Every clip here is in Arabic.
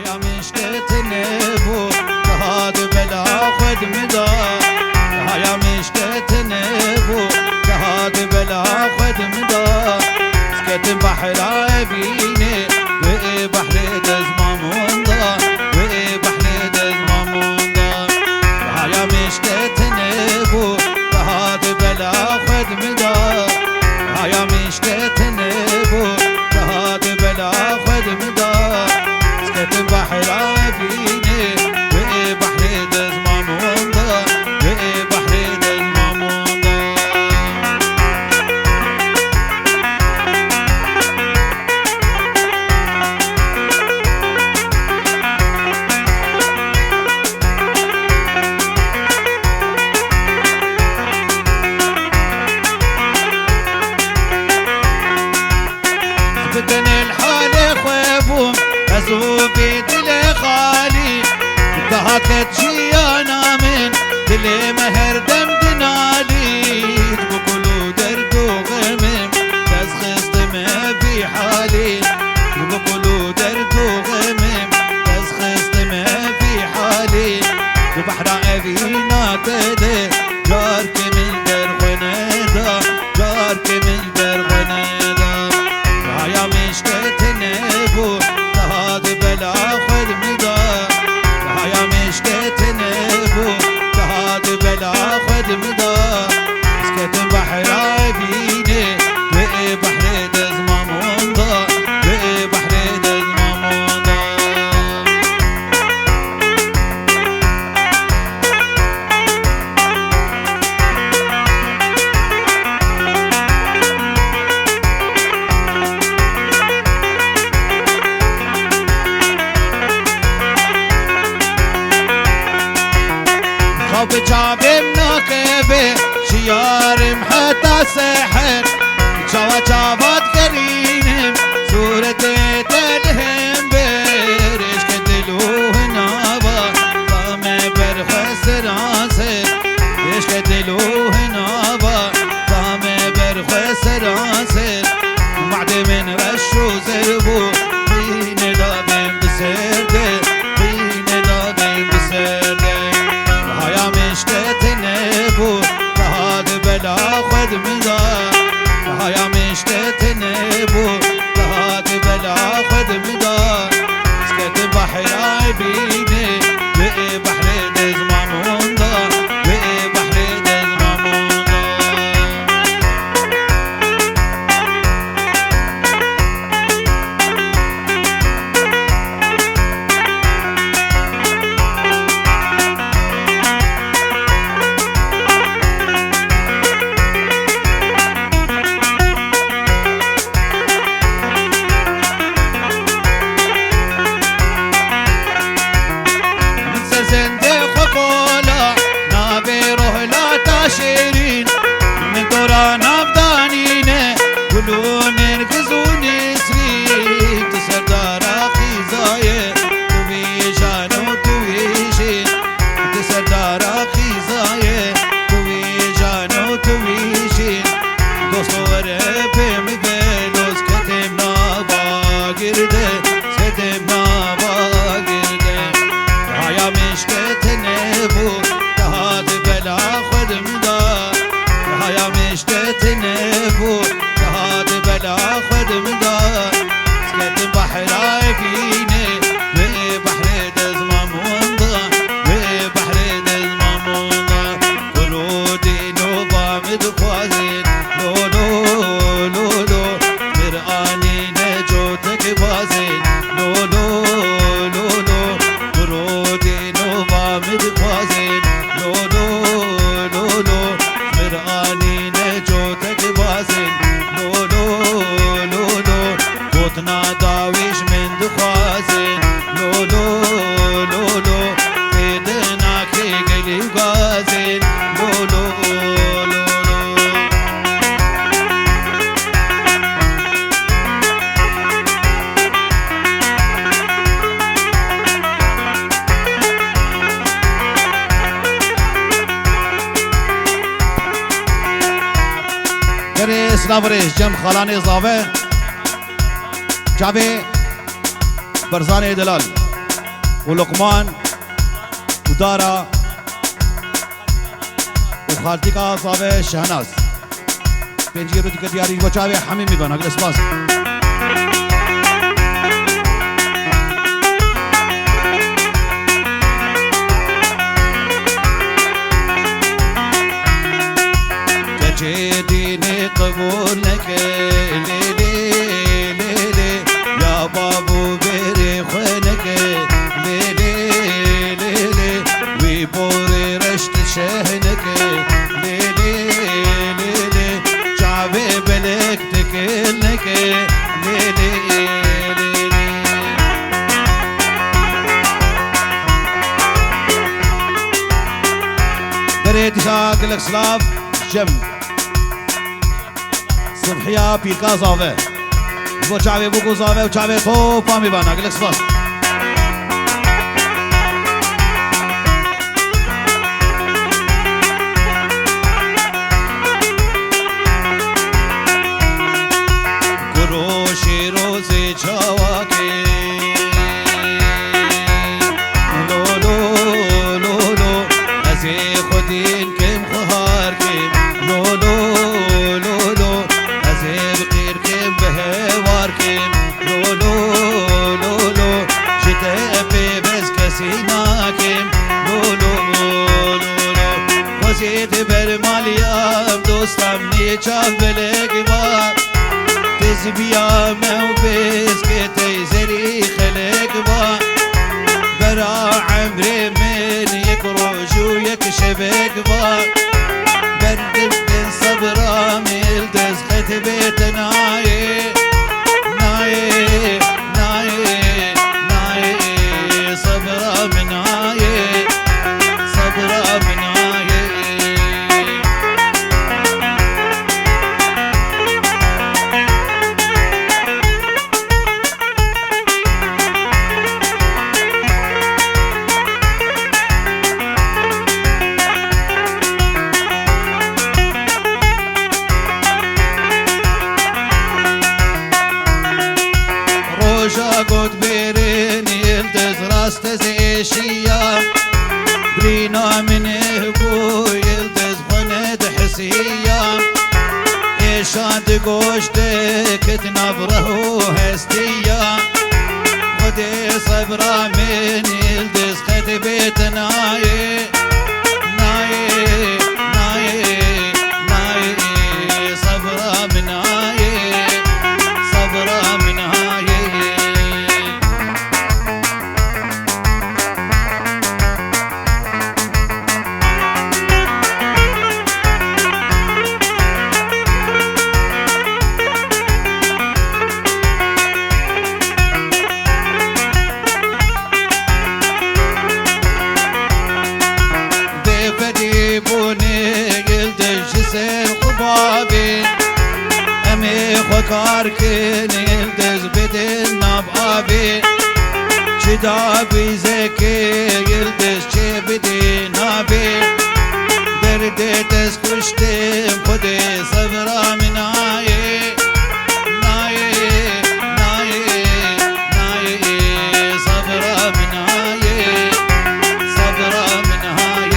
هيا مشكت نبو هاد بلا خد مدا هيا مشكت نبو هاد بلا خد مدا سكت بحر عبيني وبحر دز ماموندا وبحر دز ماموندا هيا مشكت نبو هاد بلا خد مدا هيا مشكت نبو هاد بلا خد مدا سكت بحر عبيني وبحر دز ماموندا وبحر دز ماموندا بدني الحال خوابهم أزوفي دل خالي انتهت جيانا من دل مهر دم دنالي بقولوا درد وغمم تسخصت ما في حالي بقولوا درد وغمم تسخصت ما في حالي بحر أبينا تدي جارك من درغنادا جارك من درغنادا هيا مشكت نبو هاد بلا خد مدا هيا مشكت نبو هاد بلا خد مدا سكت بحر عبيني وبحر دز ماموندا وبحر دز ماموندا بجابم ناكبه شيارم حتى سحر جوا جواد قرينم صورة دلهم برش كدلوه نابا طام برخس راسه ايش كدلوه نابا طام برخس راسه وبعد من رشو زربو بين دابم بسرده بين دابم بسرده هيا مشكت نبو هاد بلا خد مدا هيا مشكت نبو هاد بلا خد مدا سكت بحر عبيني وبحر دز ماموندا وبحر دز ماموندا شيرين من دورا نبضانينه قولون اركزون سرين تسر دارا خيزايه توي جانو توي جين تسر دارا خيزايه توي جانو توي جين دوستور بهم بلوز كتم نابا گرده ستم نابا گرده هيا مشكت نبو هاد بلا خد مدا هيا مشكت نبو هاد بلا خد مدا سكت بحر عبيني وبحر دز ماموندا وبحر دز ماموندا قلودي نوبا مدخوازين لولو لولو مرآني نجوتك بازين لولو لولو قلودي نوبا مدخوازين لولو لولو مرآني نجوتك بازين لولو لولو قوتنا داويش من دخوازين لولو لولو قيدنا كي قلي غازين لولو لولو سلاورش جم خالان زاوه جاوه برزان دلال ولقمان ودارا وخالتي كاصابة شهناز بنجيرو ديك دياري وشابي حميمي بنا قل اسباس تجديني قبولك ليلي ليلي يا بابو بري خونك ليلي ليلي ويبوري رشت شهنك ليلي ليلي شعبي بلك تكلك ليلي ليلي بريد شاك لك سلاف جم صبحيا بيركا زاوه بو چاوي بو زاوه و چاوي تو پامي بانا گلکس باس گروشي روزي چاواكي لو لو لو لو ازي خودين كم خهار كم لو لو لو لو ازي بقير كم بهوار كم لو لو لو لو شتابي بس كسينا كم لو لو لو لو وزيت برماليام دوستم نيچاف بلك باب تزبيا موبس كتي زري خلق با برا عمري من يكروج ويكشبك با بردن صبرا ميلدز خت بيت ناي ناي ناي ناي صبرا من ناي صبرا من ناي قد بيرين يلدز راست زيشيا برينا من هبو يلدز خند حسيا إيشاد قوشتك تنبره هستيا خدي صبرا من يلدز خد بيت ناي ناي ناي ناي صبرا من ناي صبرا من ناي خاركن يلدز بدل نبابي شدابي زكي يلدز شي بدي نابي دردي تسكشتم خدي صبرا من ناي ناي ناي ناي صبرا من ناي صبرا من ناي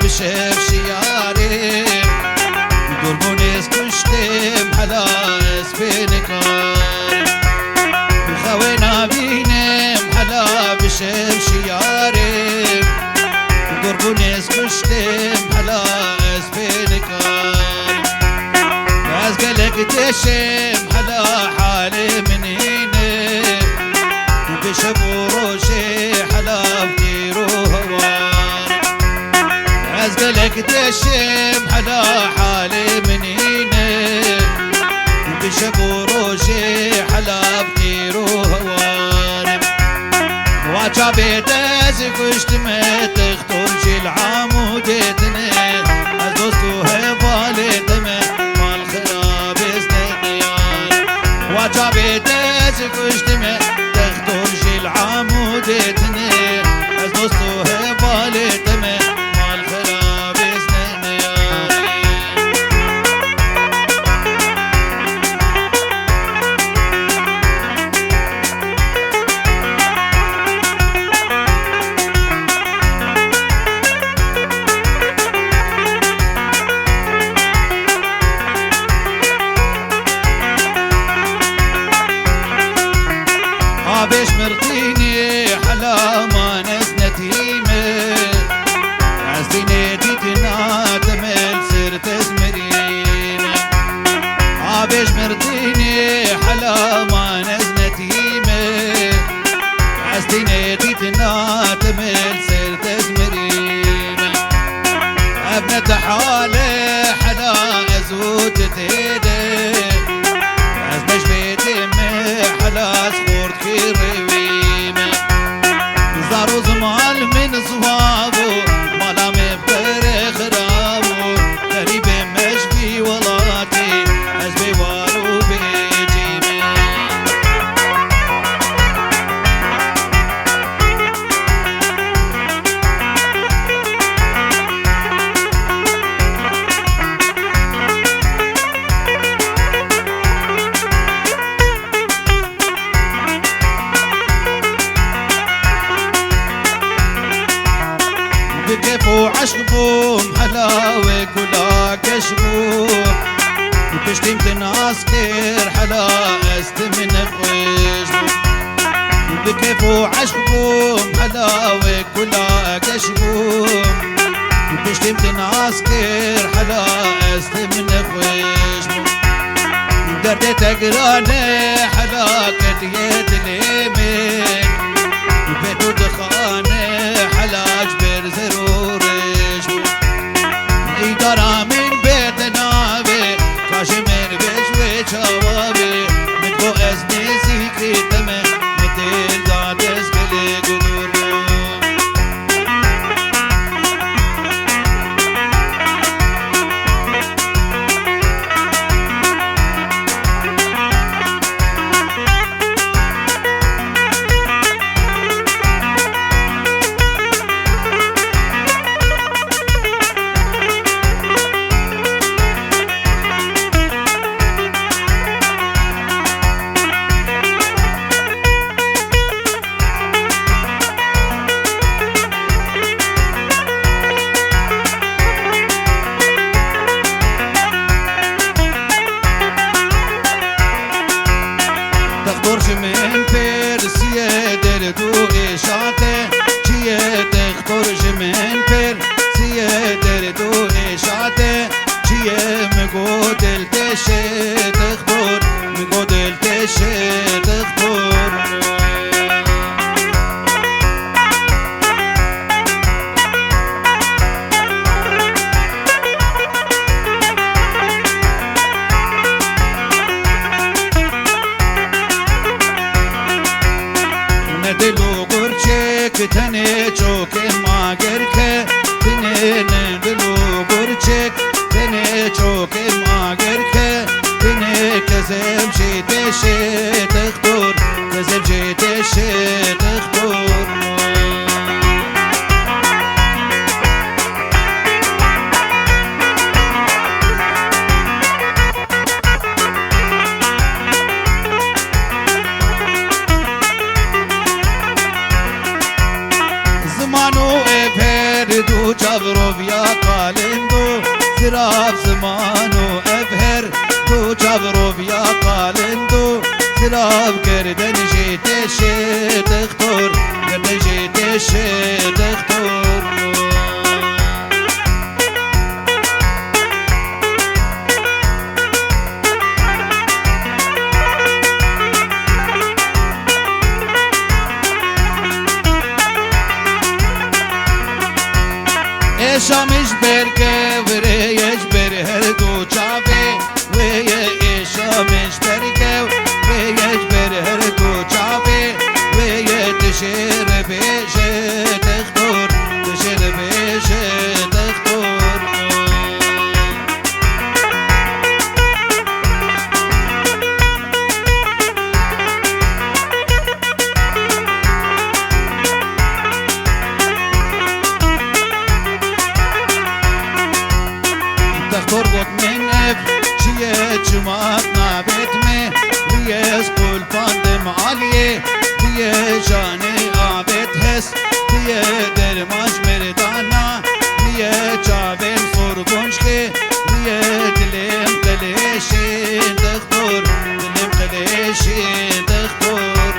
شف شياري دربونيس كشتم حلاس بينكار خوينا بينم حلا بشف شياري دربونيس كشتم حلاس بينكار ناس قالك تشم حلا حالي من هنا بشبو روشي حلا بكيرو هوار أزقلك تشم حلا حالي من هنا بشبو روشي حلا بكيرو هوارم وعجابي تازكشت ما تخترش العمودتنا أزوستو هفالتما مال خراب استنيان وعجابي تازكشت ما تخترش العمودتنا أزوستو هفالتما مال خراب استيده از نش بیتیم حلاس خورد کی رویمه زارو زمال من صوابو مالا مبتر خرابو قریب مشبی ولاتي از بیوارو بیجیمه بكيفو عشقبو حلاوة كلا كشبو بشتيم تناسكر حلا استمن خوشبو بكيفو عشقبو حلاوة كلا كشبو بشتيم تناسكر حلا استمن خوشبو درد تقراني حلا كتيت اليمين بيتو دخاني حلاج بير زرورش إدارة من بيت نابي كاشمير بشوي شوابي متقو أزني سيكي تمه متير دادس بلي قدور تخطرش من بيرسيه دردو إشاته چيه تخطرش من بيرسيه دردو إشاته چيه مگو دل تشه تخطر مگو دل تشه تخطر دلو گرچک تنه چوک ماگر که تنه دلو گرچک تنه چوک ماگر که تنه کزم جیتشه تخطر کزم جیتشه تخطر زمانو افهر دو جبرو بیا قالندو زراف زمانو افهر دو جبرو بیا قالندو زراف گردن جیتشه تخطر گردن جیتشه تخطر شامش برگه وریش بر هر دو چاوه وی شامش برگه وریش بر هر دو چاوه وی تشیر بیشه تخطر تشیر بیشه تخطر تخطر بود من اف چیه چمات نابت می ریز قول پاندم عالیه دیه جانی آبت هست دیه درماش مردانا دیه چاویم سربونش که دیه دلم قلیشین تخطر دلم قلیشین تخطر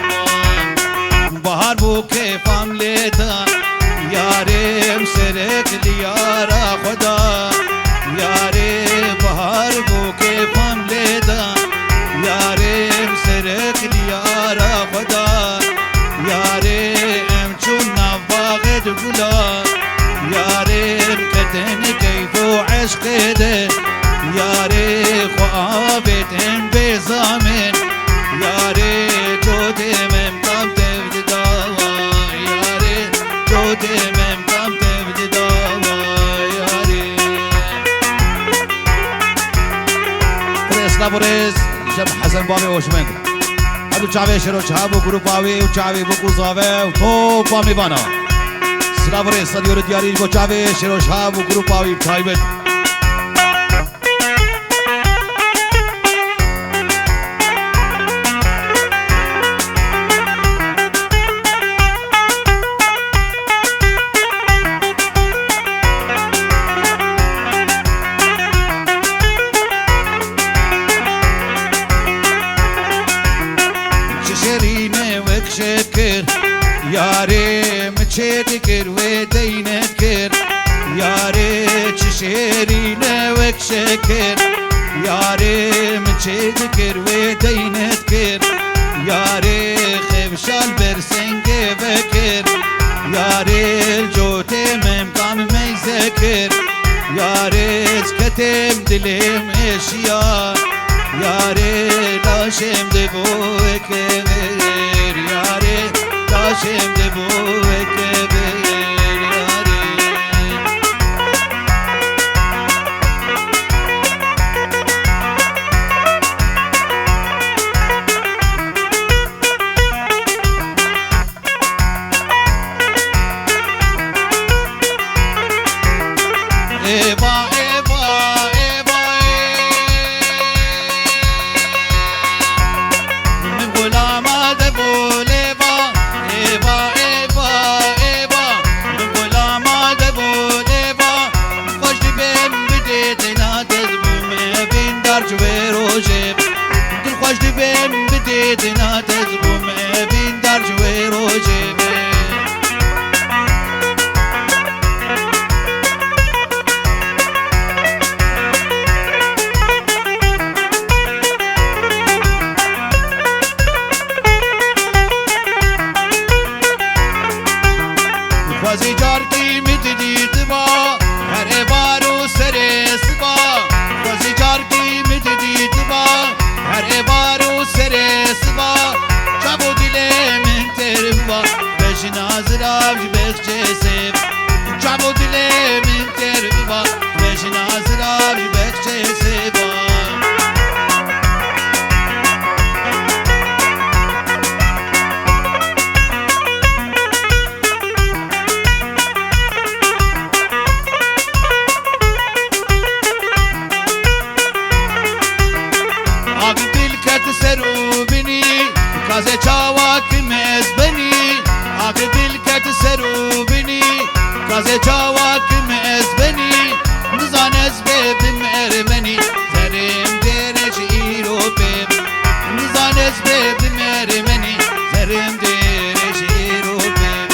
بهار بو کیفم لیتا یارم سرک لیارا خدا یاره بهار بو که پام لیدا یاره سرک دیارا خدا یاره امچون نواغد گلا یاره کتن کیف و عشق ده یاره خو بيتن بزامن ياري جودي ممتام تبدي داوا ياري جودي ممتام تبدي داوا ياري فريس لابوريز جب حسن بابي وشمنك هادو چاوي شروع چابو گروپاوي وچاوي بوكو زاوي وتو بامي بانا سلابوري صديور دياري بو چاوي شروع چابو گروپاوي تايبت شكر ياري متشكر ودينكر ياري تشيرينا وكشكر ياري متشكر ودينكر ياري خفشال برسنج بكر ياري الجوتي ممقام ميذكر ياري سكتم دلم اشياء ياري لاشم دبوك ياري لاشم دبوك ياري إيبا بديتنا تزبو ما بين درج وروجب خوازي جارتي متديت با هر بارو سرس با خوازي جارتي متديت با هر بارو سرس با چابو دل من تروا بجناز راج بخچه سب چابو دل من تروا بجناز راج بخچه سب سروبني كازي چاواك مزبني آب دلكت سروبني كازي چاواك مزبني نزان ازبب مرمني زرم درج ايروبب نزان ازبب مرمني زرم درج ايروبب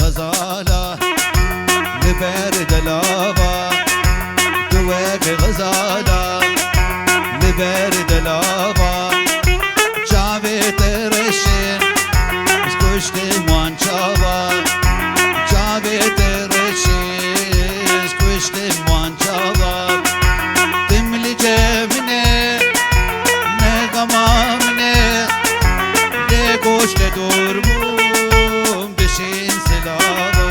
غزالة لبرد لابا دوك غزالة لبرد لابا جاوي ترشن سكشت موان شابا جاوي ترشن سكشت موان شابا تملي جبنه نغمامنه لگوش لدورمو بشين سلابا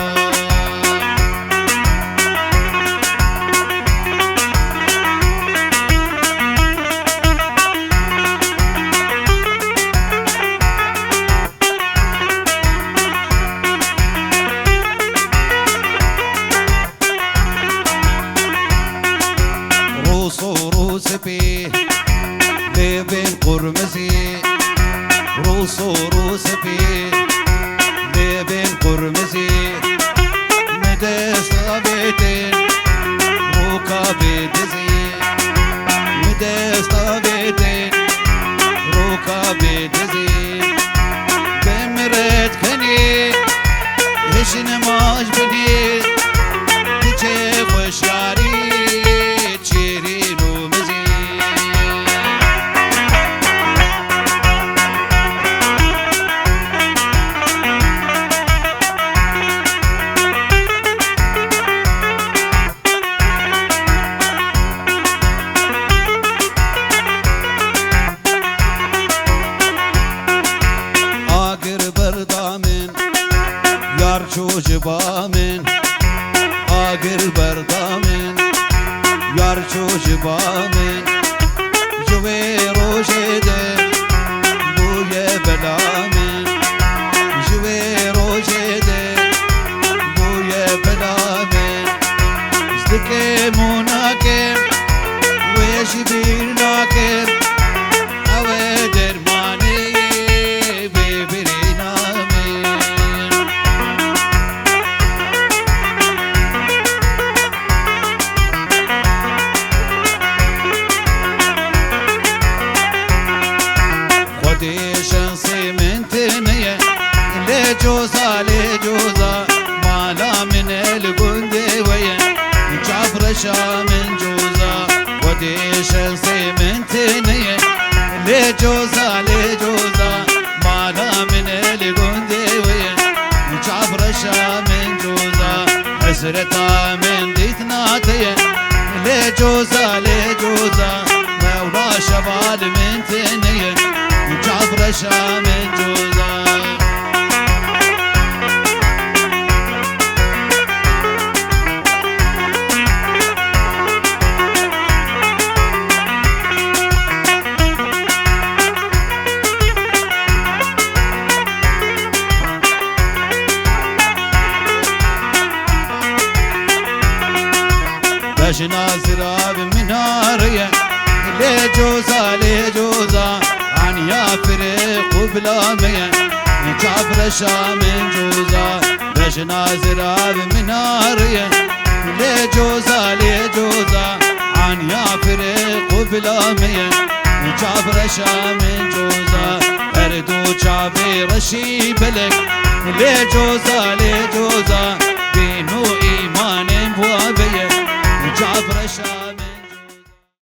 روس وروس بيه لبن قرمزي روس وروس بيه لبن قرمزي مدست بيتين روكا بيدزي مدست بيتين روكا بيدزي بمرت كني هشن ماش بني تجي خوشياري تشيرين ومزي جبامي جوي روجده بويا بلامي جوي روجده بويا بلامي زدكي مناكي ويش بيرناكي أودر ماني ببرينامي خدي شخصي من تنية لجوزة لجوزة مالا من القندي ويا جعفر من جوزة خدي شخصي من تنية لجوزة لجوزة مالا من القندي ويا جعفر من جوزة حسرتها من ديتناتية لجوزة لجوزة مولا شبال من تنية جعفر من جوزة بشنا زراب منارية لجوزة لجوزة عن يافرق بلامية جعفر من جوزة بشنا زراب منارية لجوزة لجوزة عن يافرق بلامية جعفر من جوزة اردو جعفر رشي بلك لجوزة لجوزة